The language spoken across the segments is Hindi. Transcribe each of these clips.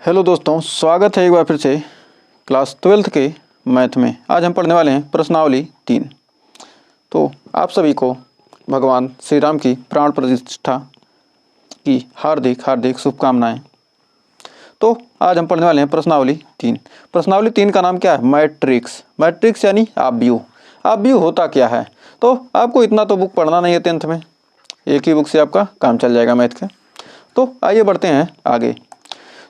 हेलो दोस्तों, स्वागत है एक बार फिर से क्लास 12th के मैथ में। आज हम पढ़ने वाले हैं प्रश्नावली 3। तो आप सभी को भगवान श्री राम की प्राण प्रतिष्ठा की हार्दिक हार्दिक शुभकामनाएं। तो आज हम पढ़ने वाले हैं प्रश्नावली 3। प्रश्नावली 3 का नाम क्या है? मैट्रिक्स। मैट्रिक्स यानी आव्यूह। आव्यूह होता क्या है? तो आपको इतना तो बुक पढ़ना नहीं है 10th में, एक ही बुक से आपका काम चल जाएगा मैथ का। तो आइए बढ़ते हैं आगे।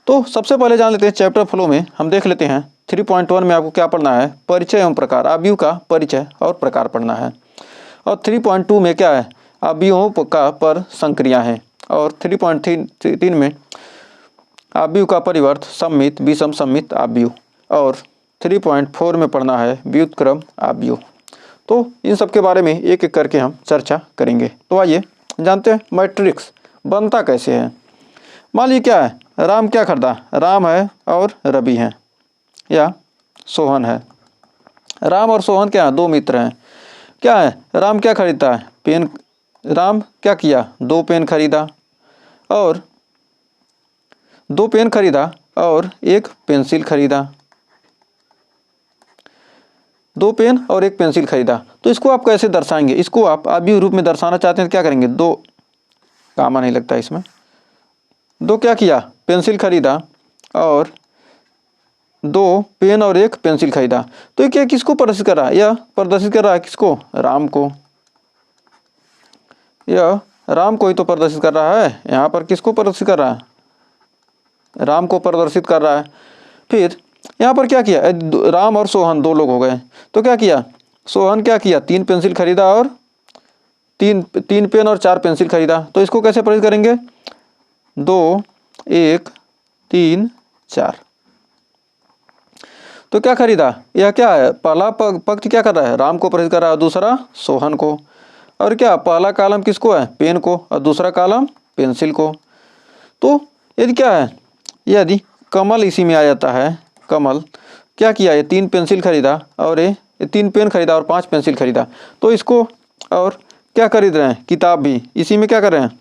तो सबसे पहले जान लेते हैं चैप्टर फ्लो में हम देख लेते हैं 3.1 में आपको क्या पढ़ना है? परिचय एवं प्रकार, आव्यूह का परिचय और प्रकार पढ़ना है। और 3.2 में क्या है? आव्यूहों का पर संक्रिया है। और 3.3 में आव्यूह का परिवर्त, सम्मित, विषम सम्मित आव्यूह। और 3.4 में पढ़ना है व्युत्क्रम आव्यूह। तो इन सब के बारे में एक एक करके हम चर्चा करेंगे। तो आइए जानते हैं मैट्रिक्स बनता कैसे है। मान लीजिए क्या है, राम क्या खरीदा? राम है और रवि हैं या सोहन है। राम और सोहन क्या है? दो मित्र हैं। क्या है? राम क्या खरीदता है? पेन। राम क्या किया? 2 पेन खरीदा और 2 पेन खरीदा और 1 पेंसिल खरीदा। 2 पेन और 1 पेंसिल खरीदा। तो इसको आप कैसे दर्शाएंगे? इसको आप आव्यूह रूप में दर्शाना चाहते हैं तो क्या करेंगे? 2 कामा नहीं लगता इसमें। 2 क्या किया? पेंसिल खरीदा और 2 पेन और 1 पेंसिल खरीदा। तो ये क्या किसको प्रदर्शित कर रहा है? यह प्रदर्शित कर रहा है किसको? राम को। यह राम को ही तो प्रदर्शित कर रहा है। यहाँ पर किसको प्रदर्शित कर रहा है? राम को प्रदर्शित कर रहा है। फिर यहाँ पर क्या किया? राम और सोहन 2 लोग हो गए। तो क्या किया? सोहन क्या किया? 3 पेंसिल खरीदा और 3 पेन और 4 पेंसिल खरीदा। तो इसको कैसे प्रदर्शित करेंगे? 2 1 3 4। तो क्या खरीदा? यह क्या है? पहला पक्ष क्या कर रहा है? राम को प्रदर्शित कर रहा है, दूसरा सोहन को। और क्या पहला कॉलम किसको है? पेन को, और दूसरा कॉलम पेंसिल को। तो यदि क्या है, यदि कमल इसी में आ जाता है, कमल क्या किया? ये 3 पेंसिल खरीदा और ये 3 पेन खरीदा और 5 पेंसिल खरीदा। तो इसको और क्या खरीद रहे हैं? किताब भी इसी में क्या कर रहे हैं?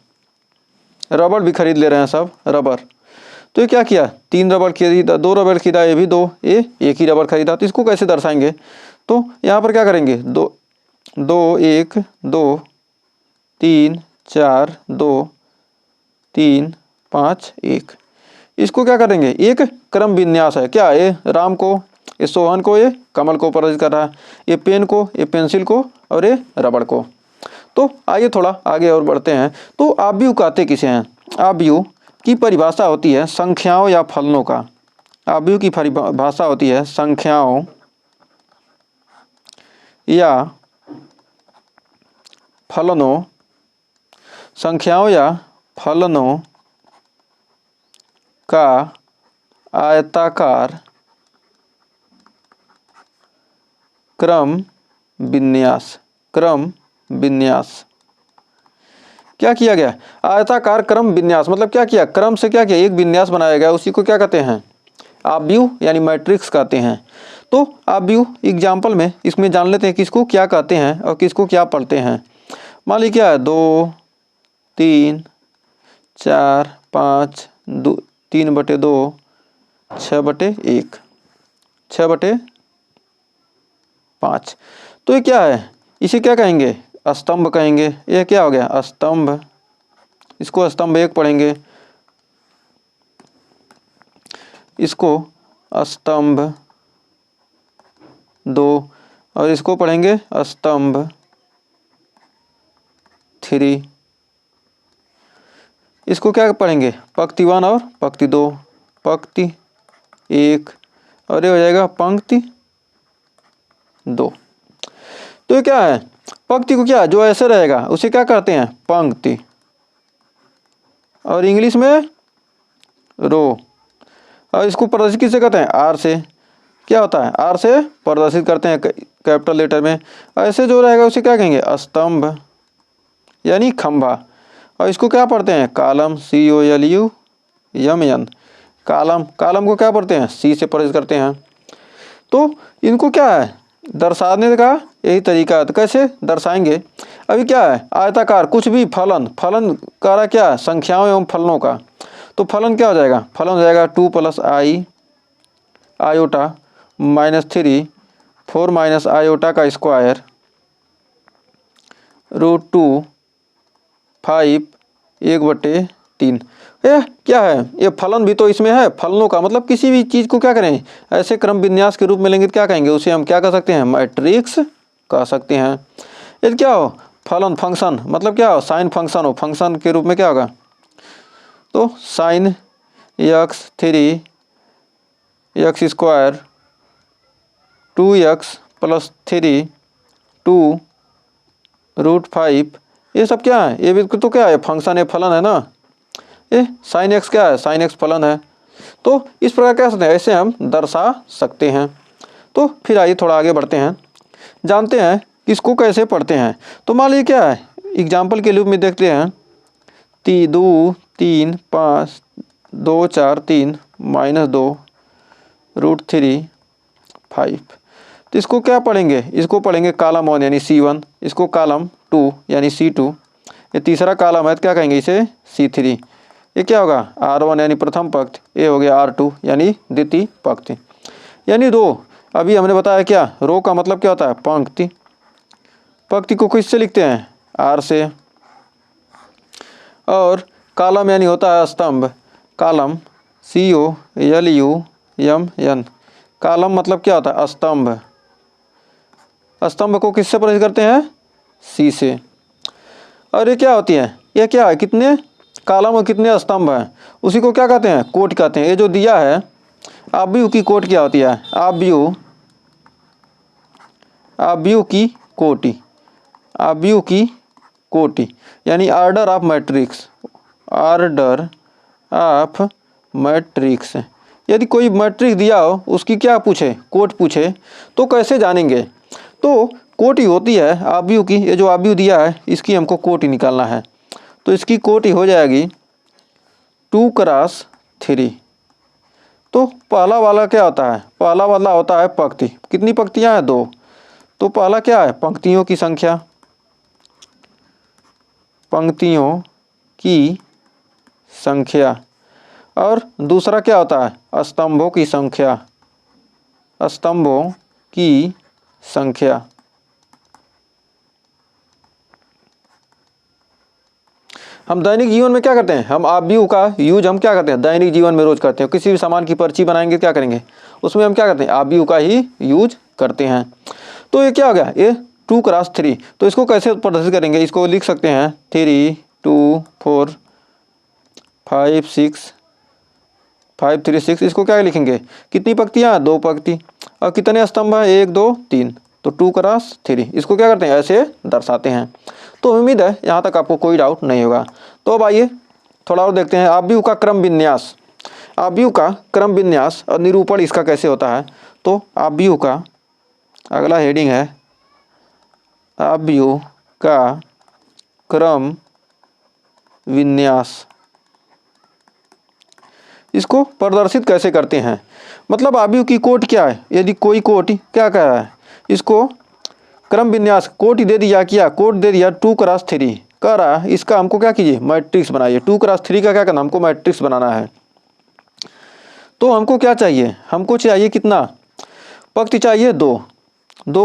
रबड़ भी खरीद ले रहे हैं सब, रबड़। तो ये क्या किया? 3 रबड़ खरीदा, 2 रबड़ खरीदा, ये भी 2, ये 1 ही रबड़ खरीदा। तो इसको कैसे दर्शाएंगे? तो यहाँ पर क्या करेंगे? 2 2 1 2 3 4 2 3 5 1। इसको क्या करेंगे? एक क्रम विन्यास है। क्या? ये राम को, ये सोहन को, ये कमल को प्रदर्शित कर रहा है, ये पेन को, ये पेंसिल को और ये रबड़ को। तो आइए थोड़ा आगे और बढ़ते हैं। तो आव्यूह कहते किसे हैं? आव्यूह की परिभाषा होती है संख्याओं या फलनों का। आव्यूह की परिभाषा होती है संख्याओं या फलनों, संख्याओं या फलनों का आयताकार क्रम विन्यास। क्रम विन्यास क्या किया गया? आयताकार क्रम विन्यास मतलब क्या किया? क्रम से क्या किया? एक विन्यास बनाया गया, उसी को क्या कहते हैं? आव्यूह यानी मैट्रिक्स कहते हैं। तो आव्यूह एग्जाम्पल में इसमें जान लेते हैं किसको क्या कहते हैं और किसको क्या पढ़ते हैं। मान लीजिए क्या है? 2 3 4 5 3/2 6/1 6/5। तो ये क्या है? इसे क्या कहेंगे? स्तंभ कहेंगे। ये क्या हो गया? स्तंभ। इसको स्तंभ 1 पढ़ेंगे, इसको स्तंभ 2 और इसको पढ़ेंगे स्तंभ 3। इसको क्या पढ़ेंगे? पंक्ति 1 और पंक्ति 2, पंक्ति 1 और ये हो जाएगा पंक्ति 2। तो ये क्या है? पंक्ति को क्या जो ऐसे रहेगा उसे क्या कहते हैं? पंक्ति। और इंग्लिश में रो। और इसको प्रदर्शित किससे करते हैं? आर से। क्या होता है? आर से प्रदर्शित करते हैं कैपिटल लेटर में। ऐसे जो रहेगा उसे क्या कहेंगे? स्तंभ यानी खंभा। और इसको क्या पढ़ते हैं? Column, COLUMN। कॉलम, कॉलम को क्या पढ़ते हैं? C से प्रदर्शित करते हैं। तो इनको क्या है दर्शाने का यही तरीका है। तो कैसे दर्शाएंगे? अभी क्या है? आयताकार कुछ भी फलन, फलन का क्या? संख्याओं एवं फलनों का। तो फलन क्या हो जाएगा, फलन हो जाएगा 2 + i आयोटा -3 4 - आयोटा का स्क्वायर √2 5 1/3। ये क्या है, ये फलन भी तो इसमें है। फलनों का मतलब किसी भी चीज़ को क्या करें, ऐसे क्रम विन्यास के रूप में लेंगे तो क्या कहेंगे, उसे हम क्या कह सकते हैं, मैट्रिक्स कह सकते हैं। यदि क्या हो फलन फंक्शन, मतलब क्या हो साइन फंक्शन हो, फंक्शन के रूप में क्या होगा, तो साइन x3 x² 2x + 3 2 √5, ये सब क्या है, ये भी तो क्या है, फंक्शन है, फलन है ना। ये साइन x क्या है, साइन x फलन है। तो इस प्रकार कह सकते हैं, ऐसे हम दर्शा सकते हैं। तो फिर आइए थोड़ा आगे बढ़ते हैं, जानते हैं इसको कैसे पढ़ते हैं। तो मान लीजिए क्या है, एग्जाम्पल के रूप में देखते हैं 2 3 5 2 4 3 -2 √3 5। तो इसको क्या पढ़ेंगे, इसको पढ़ेंगे कॉलम 1 यानी C1, इसको कॉलम 2 यानी C2, ये तीसरा कॉलम है तो क्या कहेंगे इसे C3। ये क्या होगा R1 यानी प्रथम पंक्ति, ये हो गया R2 यानी द्वितीय पंक्ति, यानी रो। अभी हमने बताया क्या, रो का मतलब क्या होता है, पंक्ति। पंक्ति को किससे लिखते हैं, R से। और कॉलम यानी होता है स्तंभ, कॉलम COLUMN। कॉलम मतलब क्या होता है, स्तंभ। स्तंभ को किससे प्रदर्शित करते हैं, C से। और ये क्या होती है, ये क्या है, कितने कॉलम और कितने स्तंभ हैं, उसी को क्या कहते हैं, कोट कहते हैं। ये जो दिया है आव्यूह की कोट क्या होती है, आव्यूह की कोटि, आव्यूह की कोटि यानी order of matrix, order of matrix. यदि कोई मैट्रिक्स दिया हो उसकी क्या पूछे, कोट पूछे, तो कैसे जानेंगे, तो कोटि होती है आव्यूह की। ये जो आव्यूह दिया है इसकी हमको कोटि निकालना है, तो इसकी कोटि हो जाएगी 2 × 3। तो पहला वाला क्या होता है, पहला वाला होता है पंक्ति, कितनी पंक्तियां हैं, 2। तो पहला क्या है, पंक्तियों की संख्या, पंक्तियों की संख्या। और दूसरा क्या होता है, स्तंभों की संख्या, स्तंभों की संख्या। हम दैनिक जीवन में क्या करते हैं, हम आव्यूह का यूज हम क्या करते हैं, दैनिक जीवन में रोज करते हैं। किसी भी सामान की पर्ची बनाएंगे क्या करेंगे, उसमें हम क्या करते हैं, आव्यूह का ही यूज करते हैं। तो ये क्या हो गया, ये 2 × 3। तो इसको कैसे प्रदर्शित करेंगे, इसको लिख सकते हैं 3 2 4 5 6 5 3 6। इसको क्या लिखेंगे, कितनी पंक्तियाँ, 2 पंक्ति। और कितने स्तंभ हैं, 1 2 3, तो 2 × 3। इसको क्या करते हैं, ऐसे दर्शाते हैं। तो उम्मीद है यहाँ तक आपको कोई डाउट नहीं होगा। तो अब आइए थोड़ा और देखते हैं आव्यूह का क्रम विन्यास, आव्यूह का क्रम विन्यास और निरूपण इसका कैसे होता है। तो आव्यूह का अगला हेडिंग है आव्यूह का क्रम विन्यास। इसको प्रदर्शित कैसे करते हैं, मतलब आव्यूह की कोट क्या है, यदि कोई कोट क्या कह रहा है, इसको क्रम विन्यास कोट दे दिया, क्या कोट दे दिया 2 × 3 कह रहा है, इसका हमको क्या कीजिए, मैट्रिक्स बनाइए। 2 × 3 का क्या करना, हमको मैट्रिक्स बनाना है। तो हमको क्या चाहिए, हमको चाहिए कितना, पंक्ति चाहिए 2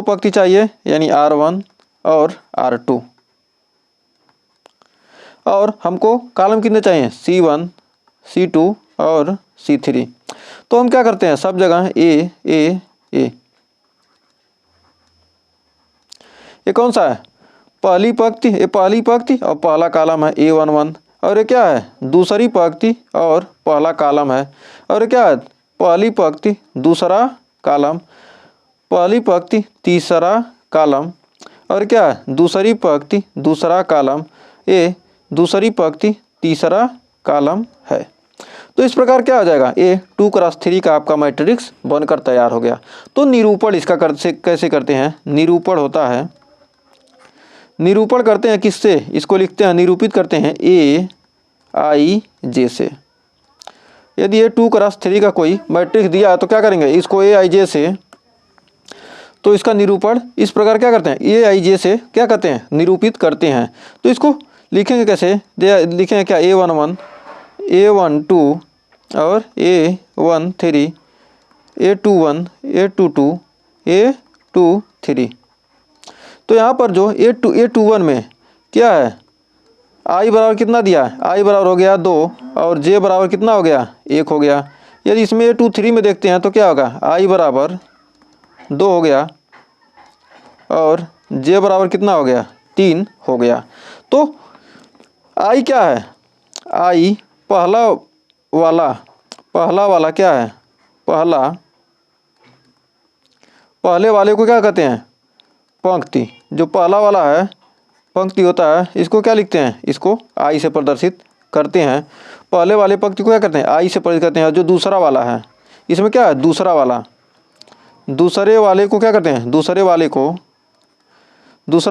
पंक्ति चाहिए, यानी R1 और R2। और हमको कॉलम कितने चाहिए, C1 C2 और C3। तो हम क्या करते हैं, सब जगह A। ये कौन सा है, पहली पंक्ति, ये पहली पंक्ति और पहला कॉलम है A11। और ये क्या है, दूसरी पंक्ति और पहला कॉलम है। और ये क्या है, पहली पंक्ति दूसरा कॉलम, पहली पंक्ति तीसरा कॉलम। और क्या है, दूसरी पंक्ति दूसरा कॉलम, ये दूसरी पंक्ति तीसरा कॉलम है। तो इस प्रकार क्या हो जाएगा, ये 2 × 3 का आपका मैट्रिक्स बनकर तैयार हो गया। तो निरूपण इसका कैसे करते हैं, निरूपण होता है, निरूपण करते हैं किससे, इसको लिखते हैं, निरूपित करते हैं AIJ से। यदि ये 2 × 3 का कोई मैट्रिक्स दिया तो क्या करेंगे, इसको AIJ से, तो इसका निरूपण इस प्रकार क्या करते हैं, AIJ से क्या करते हैं, निरूपित करते हैं। तो इसको लिखेंगे कैसे, लिखेंगे क्या, A11 A12 और A13, A21, A22, A23। तो यहाँ पर जो A21 में क्या है, I बराबर कितना दिया है, I बराबर हो गया 2 और J बराबर कितना हो गया, 1 हो गया। यदि इसमें A23 में देखते हैं तो क्या होगा, I बराबर 2 हो गया और J बराबर कितना हो गया, 3 हो गया। तो I क्या है, I पहला वाला क्या है, पहले वाले को क्या कहते हैं, पंक्ति। जो पहला वाला है पंक्ति होता है, इसको क्या लिखते हैं, इसको I से प्रदर्शित करते हैं। पहले वाले पंक्ति को क्या करते हैं, I से प्रदर्शित करते हैं। और जो दूसरा वाला है, इसमें क्या है, दूसरा वाले को क्या करते हैं, दूसरा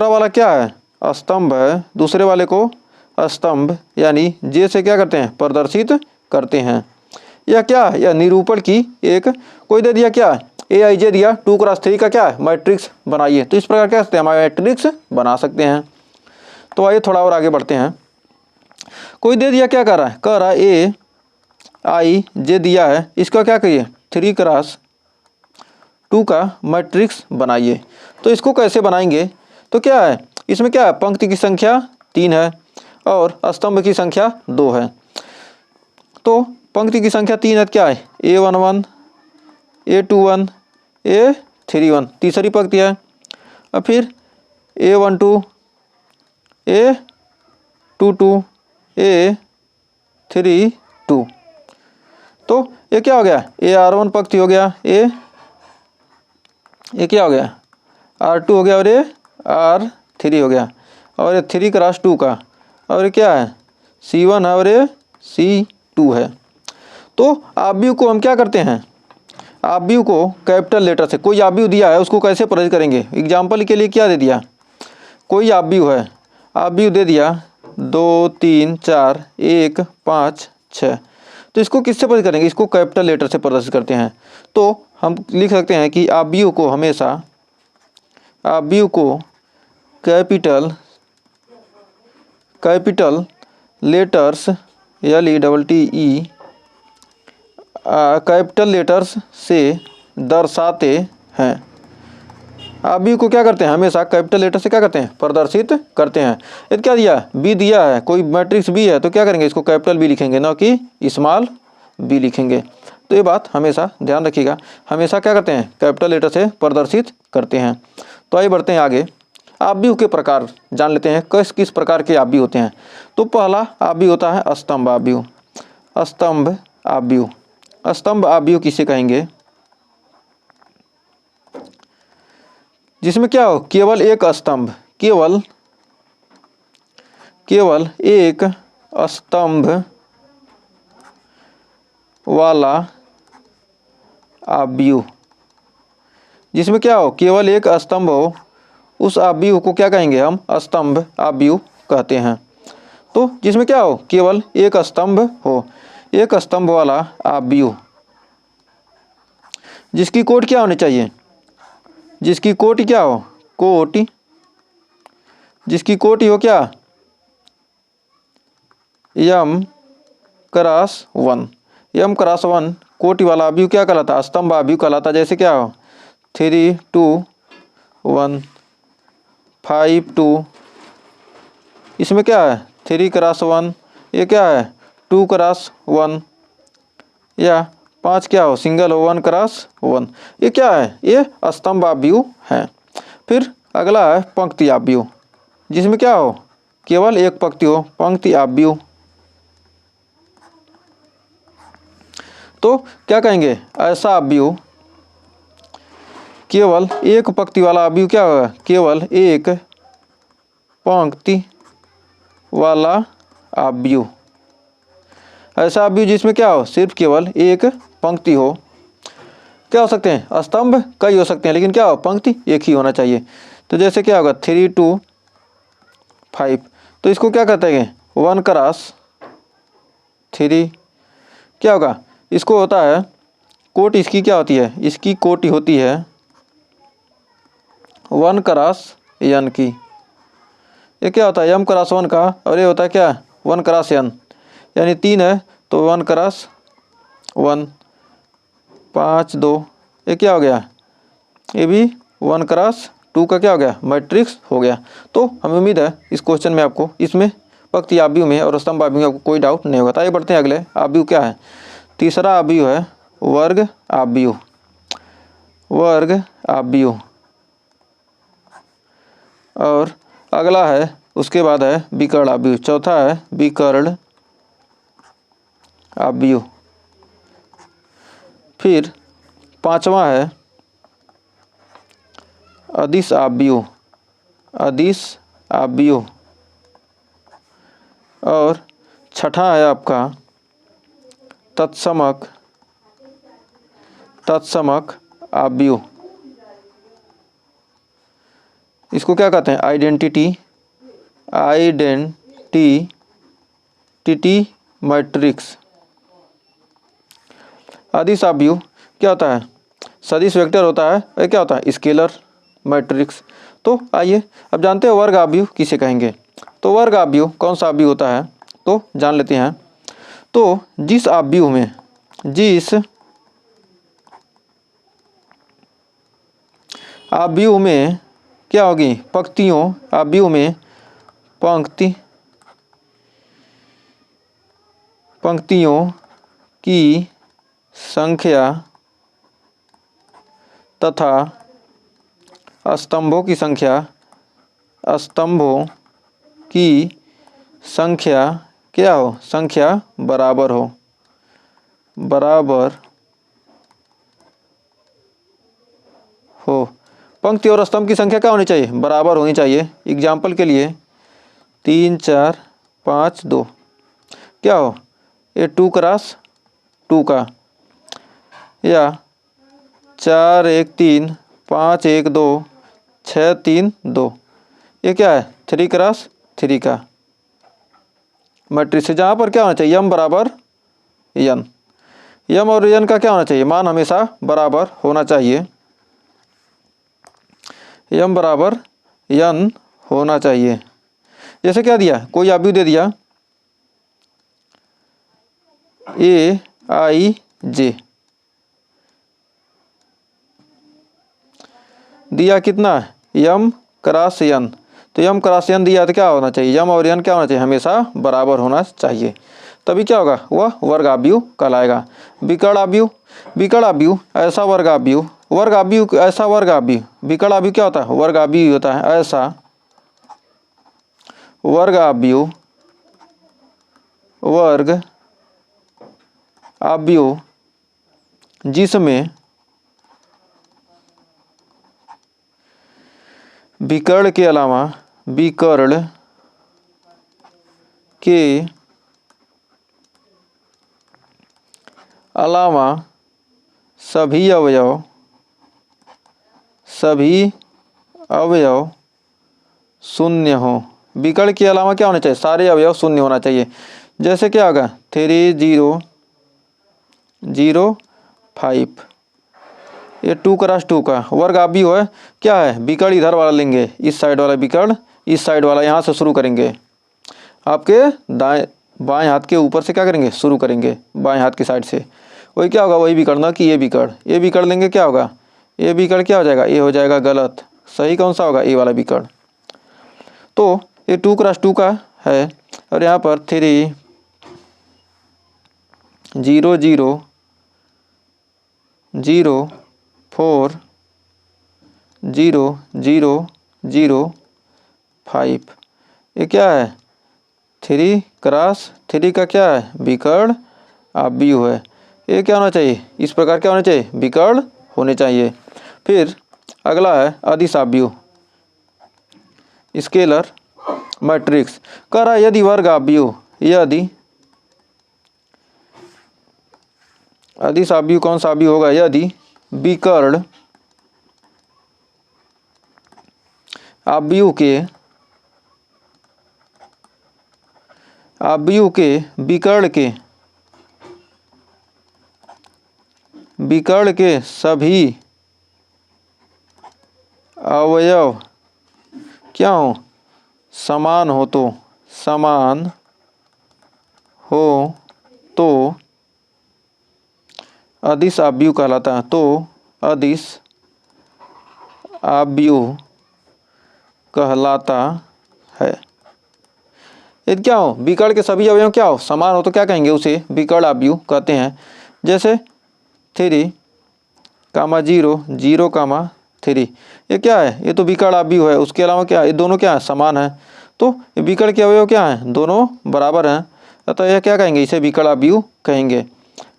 वाला क्या है, स्तंभ है। दूसरे वाले को स्तंभ यानी J से क्या करते हैं, प्रदर्शित करते हैं। यह क्या है, यह निरूपण की एक कोई दे दिया क्या, AIJ दिया, 2x3 का क्या है, मैट्रिक्स बनाइए। तो इस प्रकार क्या सकते हैं, हम मैट्रिक्स बना सकते हैं। तो आइए थोड़ा और आगे बढ़ते हैं। कोई दे दिया, क्या कह रहा है AIJ दिया है, इसका क्या करिए, 3x2 का मैट्रिक्स बनाइए। तो इसको कैसे बनाएंगे, तो क्या है, इसमें क्या है, पंक्ति की संख्या 3 है और स्तंभ की संख्या 2 है। तो पंक्ति की संख्या 3 है, क्या है, A11, A21, A31 तीसरी पंक्ति है। और फिर A12, A22, A32। तो ये क्या हो गया, AR1 पंक्ति हो गया, ये क्या हो गया, R2 हो गया और ये R3 हो गया। और ये 3x2 का, और ये क्या है, C1 है और ये C2 है। तो आव्यूह को हम क्या करते हैं, आव्यूह को कैपिटल लेटर से, कोई आव्यूह दिया है उसको कैसे प्रदर्शित करेंगे। एग्जाम्पल के लिए क्या दे दिया, कोई आव्यूह है, आव्यूह दे दिया 2, 3, 4, 1, 5, 6। तो इसको किससे प्रदर्शित करेंगे, इसको कैपिटल लेटर से प्रदर्शित करते हैं। तो हम लिख सकते हैं कि आव्यूह को हमेशा, आव्यूह को capital letters LETTE capital letters से दर्शाते हैं। आव्यूह को क्या करते हैं, हमेशा कैपिटल लेटर से क्या करते हैं, प्रदर्शित करते हैं। यदि क्या दिया, बी दिया है, कोई मैट्रिक्स बी है, तो क्या करेंगे, इसको कैपिटल बी लिखेंगे, ना कि स्मॉल बी लिखेंगे। तो ये बात हमेशा ध्यान रखिएगा, हमेशा क्या करते हैं, कैपिटल लेटर से प्रदर्शित करते हैं। तो आइए बढ़ते हैं आगे, आव्यूह के प्रकार जान लेते हैं, किस किस प्रकार के आव्यूह होते हैं। तो पहला आव्यूह होता है स्तंभ आव्यूह। स्तंभ आव्यूह किसे कहेंगे, जिसमें क्या हो, केवल एक स्तंभ, केवल एक स्तंभ वाला आव्यूह, जिसमें क्या हो, केवल एक स्तंभ हो, उस आव्यूह को क्या कहेंगे, हम स्तंभ आव्यूह कहते हैं। तो जिसमें क्या हो, केवल एक स्तंभ हो, एक स्तंभ वाला आव्यूह, जिसकी कोटि क्या होनी चाहिए, जिसकी कोटि क्या हो, जिसकी कोटि हो क्या, m×1 कोटि वाला आव्यूह क्या कहलाता, स्तंभ आव्यूह कहलाता। जैसे क्या हो, 3, 2, 1, 5, 2, इसमें क्या है 3x1, ये क्या है 2x1, या 5 क्या हो, सिंगल हो 1x1। ये क्या है, ये स्तंभ आव्यूह है। फिर अगला है पंक्ति आव्यूह, जिसमें क्या हो, केवल एक पंक्ति हो, पंक्ति आव्यूह। तो क्या कहेंगे, ऐसा आव्यूह, केवल एक पंक्ति वाला आव्यूह क्या होगा, केवल एक पंक्ति वाला आव्यूह। ऐसा आव्यूह जिसमें क्या हो, सिर्फ केवल एक पंक्ति हो। क्या हो सकते हैं, स्तंभ कई हो सकते हैं, लेकिन क्या हो, पंक्ति एक ही होना चाहिए। तो जैसे क्या होगा 3, 2, 5, तो इसको क्या कहते हैं, 1x3। क्या होगा, इसको होता है कोटि, इसकी क्या होती है, इसकी कोटि होती है 1x की। ये क्या होता है, m×1 का, और ये होता है क्या 1x n, यानी 3 है तो 1 क्रॉस 1, 5 2, ये क्या हो गया, ये भी 1 क्रॉस 2 का क्या हो गया, मैट्रिक्स हो गया। तो हमें उम्मीद है इस क्वेश्चन में आपको, इसमें पंक्ति आव्यूह में और स्तंभ आव्यूह में आपको कोई डाउट नहीं होगा। तो आइए बढ़ते हैं अगले आव्यूह क्या है। तीसरा आव्यूह है वर्ग आव्यूह, वर्ग आव्यूह। और अगला है उसके बाद है विकर्ण आव्यूह, चौथा है विकर्ण आव्यूह। फिर पांचवा है अदिश आव्यूह, अदिश आव्यूह। और छठा है आपका तत्समक, तत्समक आव्यूह। इसको क्या कहते हैं, आइडेंटिटी, आइडेंटिटी मैट्रिक्स। अदिश आव्यूह क्या होता है, सदिश वेक्टर होता है। और क्या होता है, स्केलर मैट्रिक्स। तो आइए अब जानते हैं वर्ग आव्यूह किसे कहेंगे। तो वर्ग आव्यूह कौन सा आव्यूह होता है, तो जान लेते हैं। तो जिस आव्यूह में, जिस आव्यूह में क्या होगी, पंक्तियों, आव्यूह में पंक्तियों की संख्या तथा स्तंभों की संख्या, स्तंभों की संख्या क्या हो, संख्या बराबर हो, बराबर हो। पंक्ति और स्तंभ की संख्या क्या होनी चाहिए, बराबर होनी चाहिए। एग्जाम्पल के लिए 3 4 5 2 क्या हो, ये 2 क्रॉस 2 का, या 4 1 3 5 1 2 6 3 2, ये क्या है 3 क्रॉस 3 का मैट्रिक्स है। जहाँ पर क्या होना चाहिए, यम बराबर यन, यम और यन का क्या होना चाहिए, मान हमेशा बराबर होना चाहिए, यम बराबर यन होना चाहिए। जैसे क्या दिया, कोई आव्यूह दे दिया ए आई जे, दिया कितना, यम क्रॉस यन। तो यम क्रॉस यन दिया तो क्या होना चाहिए, यम और यन क्या होना चाहिए, हमेशा बराबर होना चाहिए। तभी क्या होगा, वह वर्ग आव्यूह कहलाएगा। विकर्ण आव्यूह, विकर्ण आव्यूह ऐसा वर्ग आव्यूह, वर्ग आव्यूह ऐसा वर्ग आव्यूह। विकर्ण आव्यूह क्या होता है, वर्ग आव्यूह होता है ऐसा वर्ग आव्यूह, वर्ग आव्यूह जिसमें विकर्ण के अलावा, विकर्ण के अलावा सभी अवयव, सभी अवयव शून्य हो। विकर्ण के अलावा क्या होना चाहिए, सारे अवयव शून्य होना चाहिए। जैसे क्या होगा 3 0 0 5, ये 2 क्रॉस 2 का वर्ग आव्यूह है। क्या है, विकर्ण इधर वाला लेंगे, इस साइड वाला विकर्ण, इस साइड वाला यहाँ से शुरू करेंगे, आपके दाएं बाएं हाथ के ऊपर से क्या करेंगे, शुरू करेंगे बाएं हाथ की साइड से। वही क्या होगा, वही विकर्ण ना कि ये विकर्ण लेंगे, क्या होगा, ये विकर्ण क्या हो जाएगा, ये हो जाएगा गलत। सही कौन सा होगा, ये वाला विकर्ण। तो ये 2 क्रॉस 2 का है, और यहाँ पर 3 0 0 0 4 0 0 0 5, ये क्या है 3 क्रॉस 3 का क्या है, विकर्ण आव्यूह है। ये क्या होना चाहिए, इस प्रकार क्या होना चाहिए, विकर्ण होने चाहिए। फिर अगला है अदिश आव्यूह, स्केलर मैट्रिक्स। कह रहा है यदि वर्ग आव्यूह, यदि अदिश आव्यूह कौन सा आव्यूह होगा, यदि विकर्ण आव्यूह के विकर्ण के सभी अवयव क्या हो, समान हो तो तो अदिश आव्यूह कहलाता है। तो अदिश आव्यूह कहलाता है। यदि क्या हो, विकर्ण के सभी अवयव क्या हो, समान हो, तो क्या कहेंगे, उसे विकर्ण आव्यूह कहते हैं। जैसे 3, 0, 0, 3, ये क्या है, ये तो विकर्ण आव्यूह है। उसके अलावा क्या है, ये दोनों क्या है, समान है। तो ये विकर्ण के अवयव क्या हैं, दोनों बराबर हैं, अतः यह क्या कहेंगे, इसे विकर्ण आव्यूह कहेंगे।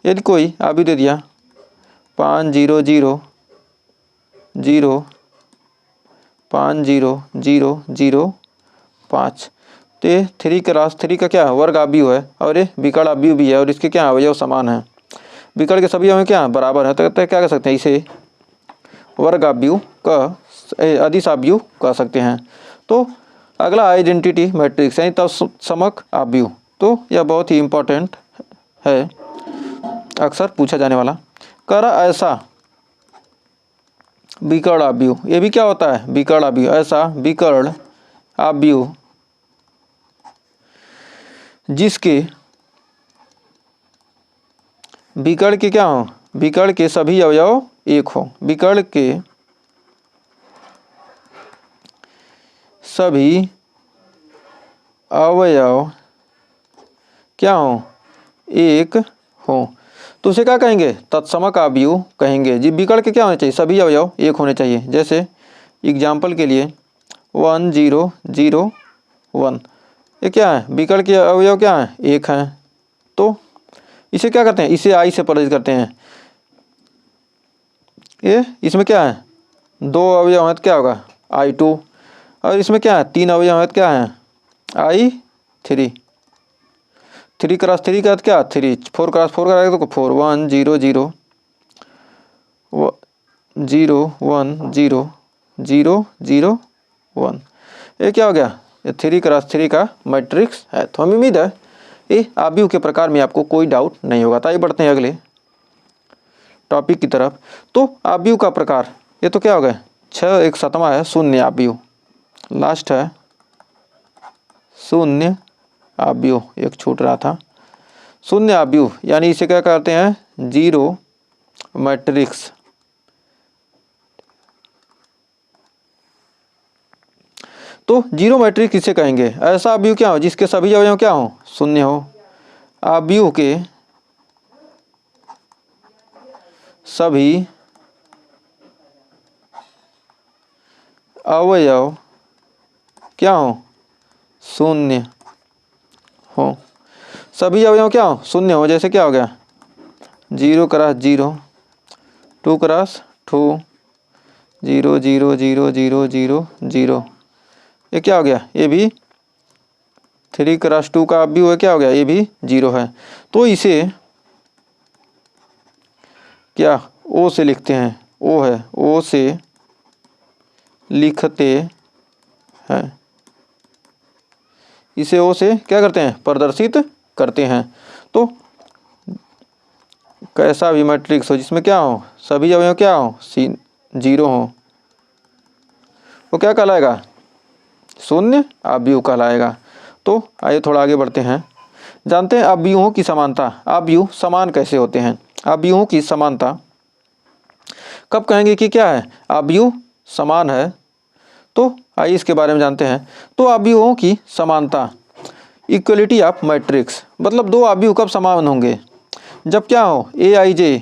यदि कोई आव्यूह दे दिया 5, 0, 0, 0, 5, 0, 0, 0, 5, तो ये 3 का क्या है, वर्ग आव्यूह है और ये विकर्ण आव्यूह भी है और इसके क्या अवयव समान है। विकर्ण के सभी अवयव क्या बराबर है, तो क्या कह सकते हैं, इसे वर्ग आव्यूह का अदिश आव्यूह कह सकते हैं। तो अगला आइडेंटिटी मैट्रिक्स यानी तत्समक आव्यूह। तो यह बहुत ही इम्पोर्टेंट है, अक्सर पूछा जाने वाला। कर ऐसा विकर्ण आव्यूह, ये भी क्या होता है, विकर्ण आव्यूह। ऐसा विकर्ण आव्यूह जिसके विकर्ण के क्या हो, विकर्ण के सभी अवयव एक हो। विकर्ण के सभी अवयव क्या हो, एक हो, तो उसे क्या कहेंगे, तत्समक आव्यूह कहेंगे। जी विकर्ण के क्या होने चाहिए, सभी अवयव एक होने चाहिए। जैसे एग्जाम्पल के लिए 1, 0, 0, 1, ये क्या है, विकर्ण के अवयव क्या है, एक हैं। तो इसे क्या करते हैं, इसे आई से परिचित करते हैं। ये इसमें क्या है, 2 अवयव हैं तो क्या होगा, I2, और इसमें क्या है, 3 अवयव हैं तो क्या है, I3। 3 क्रॉस 3 का क्या, 3, 4 क्रॉस 4 का तो 4, 1, 0, 0, 0, 1, 0, 0, 0, 1, ये क्या हो गया, ये 3 क्रॉस 3 का मैट्रिक्स है। तो हमें उम्मीद है ये आव्यूह के प्रकार में आपको कोई डाउट नहीं होगा। तो आइए बढ़ते हैं अगले टॉपिक की तरफ। तो आव्यूह का प्रकार, ये तो क्या हो गया 6, एक 7वां है शून्य आव्यूह, लास्ट है शून्य आव्यूह, एक छूट रहा था। शून्य आव्यूह यानी इसे क्या कहते हैं, जीरो मैट्रिक्स। तो जीरो मैट्रिक्स किसे कहेंगे, ऐसा आव्यूह क्या हो जिसके सभी अवयव क्या हो, शून्य हो। आव्यूह के सभी अवयव क्या हो, शून्य हो। सभी अवयव क्या हो, शून्य हो। जैसे क्या हो गया 0 क्रॉस 0, 2 क्रॉस 2, 0, 0, 0, 0, 0, 0, ये क्या हो गया, ये भी 3 क्रॉस 2 का आव्यूह है, क्या हो गया, ये भी 0 है। तो इसे क्या ओ से लिखते हैं, ओ है, ओ से लिखते हैं, इसे ओ से क्या करते हैं, प्रदर्शित करते हैं। तो कैसा भी मैट्रिक्स हो जिसमें क्या हो, सभी अवयव क्या हो, 0 हो, वो क्या कहलाएगा, शून्य आव्यूह कहलाएगा। तो आइए थोड़ा आगे बढ़ते हैं, जानते हैं आव्यूहों की समानता। आव्यूह समान कैसे होते हैं, आव्यूहों की समानता कब कहेंगे कि क्या है, आव्यूह समान है। तो आइए इसके बारे में जानते हैं। तो आव्यूहों की समानता, इक्वलिटी ऑफ मैट्रिक्स, मतलब दो आव्यूह कब समान होंगे, जब क्या हो Aij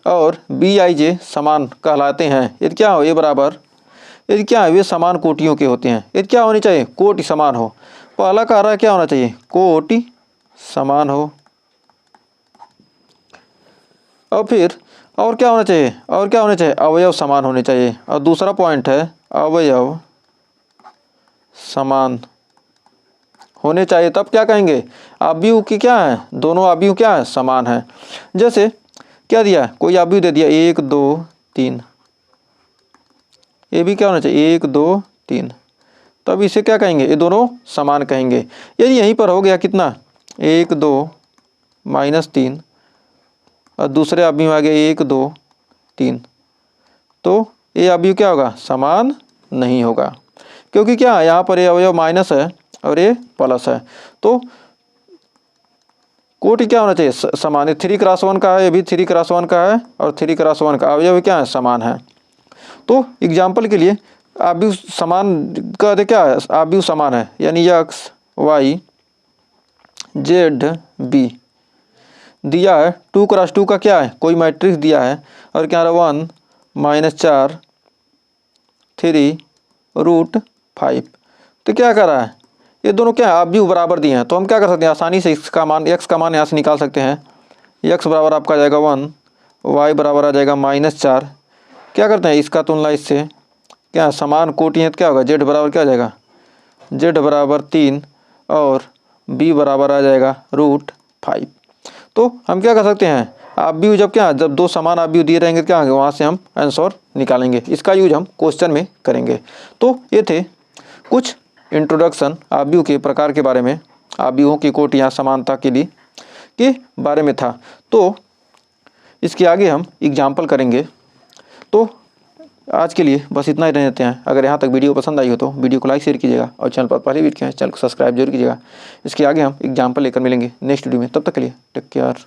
और Bij समान कहलाते हैं। यदि क्या हो, ए बराबर, यदि क्या है वे समान कोटियों के होते हैं। यदि क्या होनी चाहिए, कोटि समान हो। पहला कार्य क्या होना चाहिए, कोटि समान हो। और फिर और क्या होना चाहिए, और क्या होना चाहिए, अवयव समान होने चाहिए। और दूसरा पॉइंट है अवयव समान होने चाहिए, तब क्या कहेंगे, आव्यूह की क्या है, दोनों आव्यूह क्या है, समान है। जैसे क्या दिया, कोई आव्यूह दे दिया 1, 2, 3, ये भी क्या होना चाहिए 1, 2, 3, तब इसे क्या कहेंगे, ये दोनों समान कहेंगे। यदि यहीं पर हो गया कितना 1, 2, -3 और दूसरे आव्यूह में आ गया 1, 2, 3, तो ये आव्यूह क्या होगा, समान नहीं होगा, क्योंकि क्या यहाँ पर ये अवयव माइनस है और ये प्लस है। तो कोटि क्या होना चाहिए, समान है। 3x1 का है, ये भी 3x1 का है और 3x1 का अवयव क्या है, समान है। तो एग्जाम्पल के लिए आव्यूह समान का क्या है, आव्यूह समान है, यानी x y z b दिया है। 2x2 का क्या है, कोई मैट्रिक्स दिया है और क्या 1 -4 3√5। तो क्या कर रहा है, ये दोनों क्या है, आव्यूह बराबर दिए हैं। तो हम क्या कर सकते हैं, आसानी से इसका मान x का मान यहाँ से निकाल सकते हैं। x बराबर आपका आ जाएगा 1, y बराबर आ जाएगा -4। क्या करते हैं, इसका तुलना इससे क्या समान कोटि है तो क्या होगा, z बराबर क्या आ जाएगा, z बराबर 3 और b बराबर आ जाएगा √5। तो हम क्या कर सकते हैं, आव्यूह जब क्या, जब दो समान आव्यूह दिए रहेंगे क्या होंगे, वहाँ से हम आंसर निकालेंगे। इसका यूज हम क्वेश्चन में करेंगे। तो ये थे कुछ इंट्रोडक्शन आव्यूह के प्रकार के बारे में, आव्यूहों की कोटियाँ समानता के बारे में था। तो इसके आगे हम एग्जाम्पल करेंगे। तो आज के लिए बस इतना ही रहने देते हैं। अगर यहाँ तक वीडियो पसंद आई हो तो वीडियो को लाइक शेयर कीजिएगा और चैनल पर पहले भी किया है चैनल को सब्सक्राइब जरूर कीजिएगा। इसके आगे हम एग्जाम्पल लेकर मिलेंगे नेक्स्ट वीडियो में। तब तक के लिए टेक केयर।